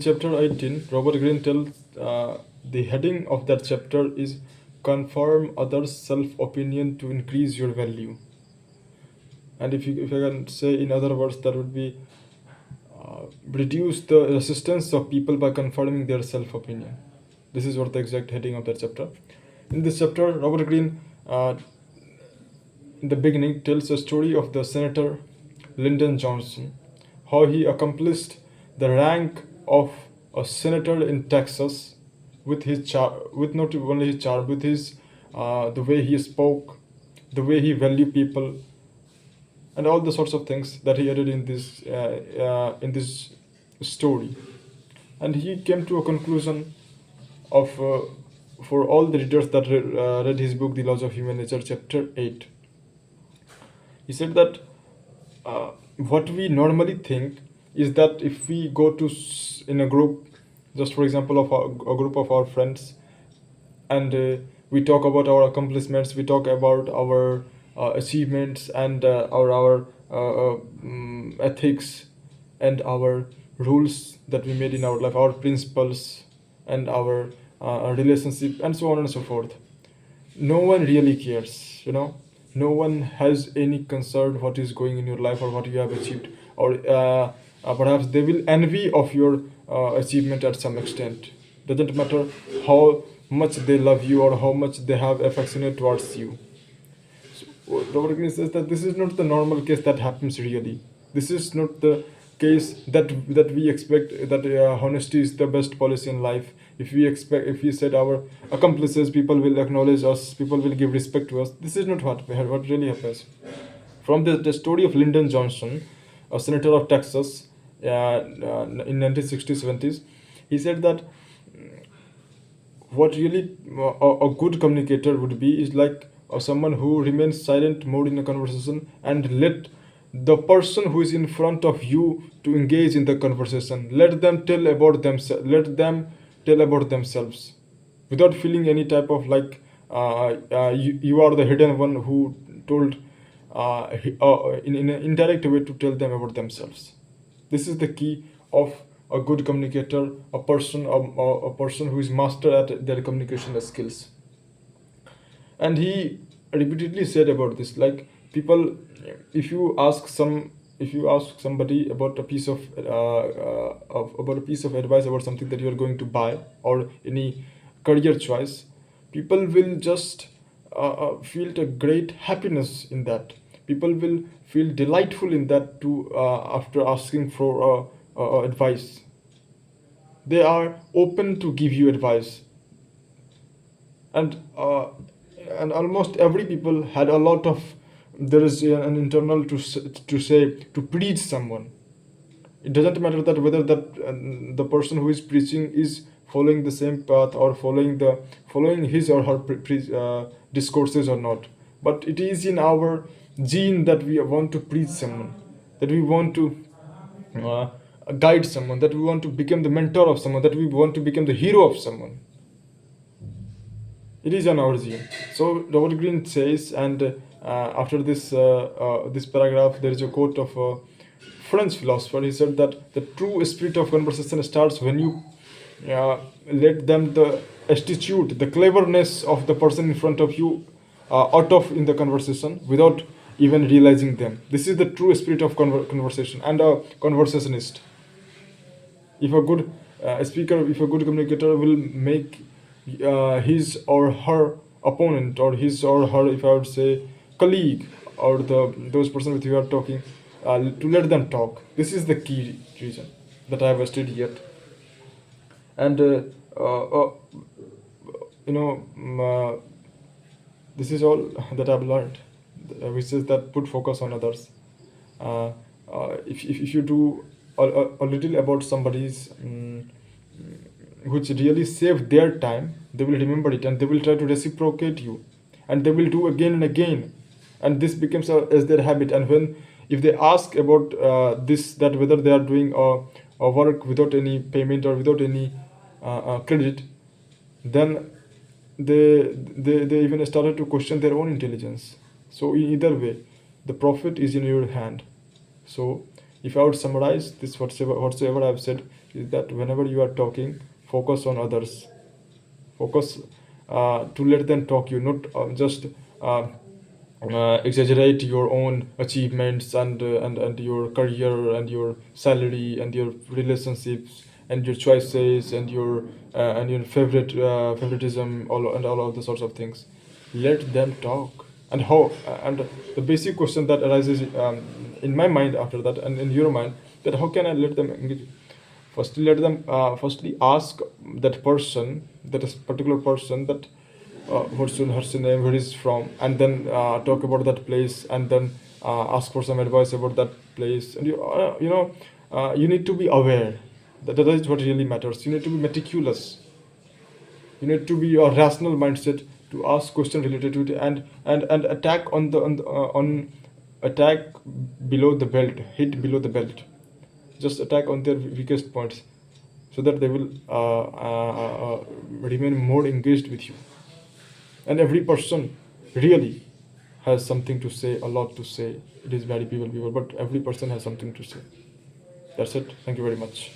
Chapter 18, Robert Greene tells the heading of that chapter is Confirm Others' Self Opinion to Increase Your Value. And if I can say in other words, that would be reduce the resistance of people by confirming their self opinion. This is what the exact heading of that chapter. In this chapter, Robert Greene, in the beginning, tells a story of the Senator Lyndon Johnson, how he accomplished the rank of a senator in Texas with with not only his charm, with his the way he spoke, the way he valued people, and all the sorts of things that he added in this story. And he came to a conclusion of for all the readers that read his book, The Laws of Human Nature, chapter 8. He said that what we normally think is that if we go to in a group, just for example of a group of our friends, and we talk about our accomplishments, we talk about our achievements, and our ethics, and our rules that we made in our life, our principles, and our relationship, and so on and so forth. No one really cares, no one has any concern what is going in your life or what you have achieved, or perhaps they will envy of your achievement at some extent. Doesn't matter how much they love you or how much they have affectionate towards you. So Robert Greene says that this is not the normal case that happens really. This is not the case that we expect, that honesty is the best policy in life. If we said our accomplices, people will acknowledge us, people will give respect to us. This is not what really happens. From the story of Lyndon Johnson, a senator of Texas, in 1960s 70s, he said that what really a good communicator would be is like someone who remains silent more in a conversation and let the person who is in front of you to engage in the conversation. Let them tell about themselves. Let them tell about themselves without feeling any type of like you are the hidden one who told in an indirect way to tell them about themselves. This is the key of a good communicator, a person who is master at their communication skills. And he repeatedly said about this, like people, if you ask somebody about a piece about a piece of advice about something that you are going to buy or any career choice, people will just feel a great happiness in that. People will feel delightful in that too, after asking for advice. They are open to give you advice, and almost every people had a lot of, there is an internal to say, to preach someone. It doesn't matter that whether the person who is preaching is following the same path or following his or her discourses or not, but it is in our gene that we want to preach someone, that we want to uh, guide someone, that we want to become the mentor of someone, that we want to become the hero of someone. It is an origin. So Robert Greene says, and after this paragraph, there is a quote of a French philosopher. He said that the true spirit of conversation starts when you let them the attitude, the cleverness of the person in front of you out of in the conversation without even realizing them. This is the true spirit of conversation, and a conversationist. If a good speaker, if a good communicator will make his or her opponent, or his or her, if I would say, colleague, or those person with who you are talking, to let them talk. This is the key reason that I have studied yet. And this is all that I've learned, which is that put focus on others. If you do a little about somebody's which really save their time, they will remember it and they will try to reciprocate you, and they will do again and again, and this becomes as their habit. And when, if they ask about this, that whether they are doing a work without any payment or without any credit, then they even started to question their own intelligence. So in either way, the profit is in your hand. So if I would summarize this, whatsoever I've said, is that whenever you are talking, focus on others. Focus to let them talk you, not just uh, exaggerate your own achievements and your career and your salary and your relationships and your choices and your favoritism, all of the sorts of things. Let them talk. And how and the basic question that arises in my mind after that and in your mind, that how can I let them engage? Firstly, let them firstly ask that person, that is particular person, that what's her name, where is from, and then talk about that place, and then ask for some advice about that place. And you need to be aware that that is what really matters. You need to be meticulous. You need to be a rational mindset to ask questions related to it, and attack on attack below the belt, hit below the belt. Just attack on their weakest points, so that they will remain more engaged with you. And every person really has something to say, a lot to say. It is very people, but every person has something to say. That's it. Thank you very much.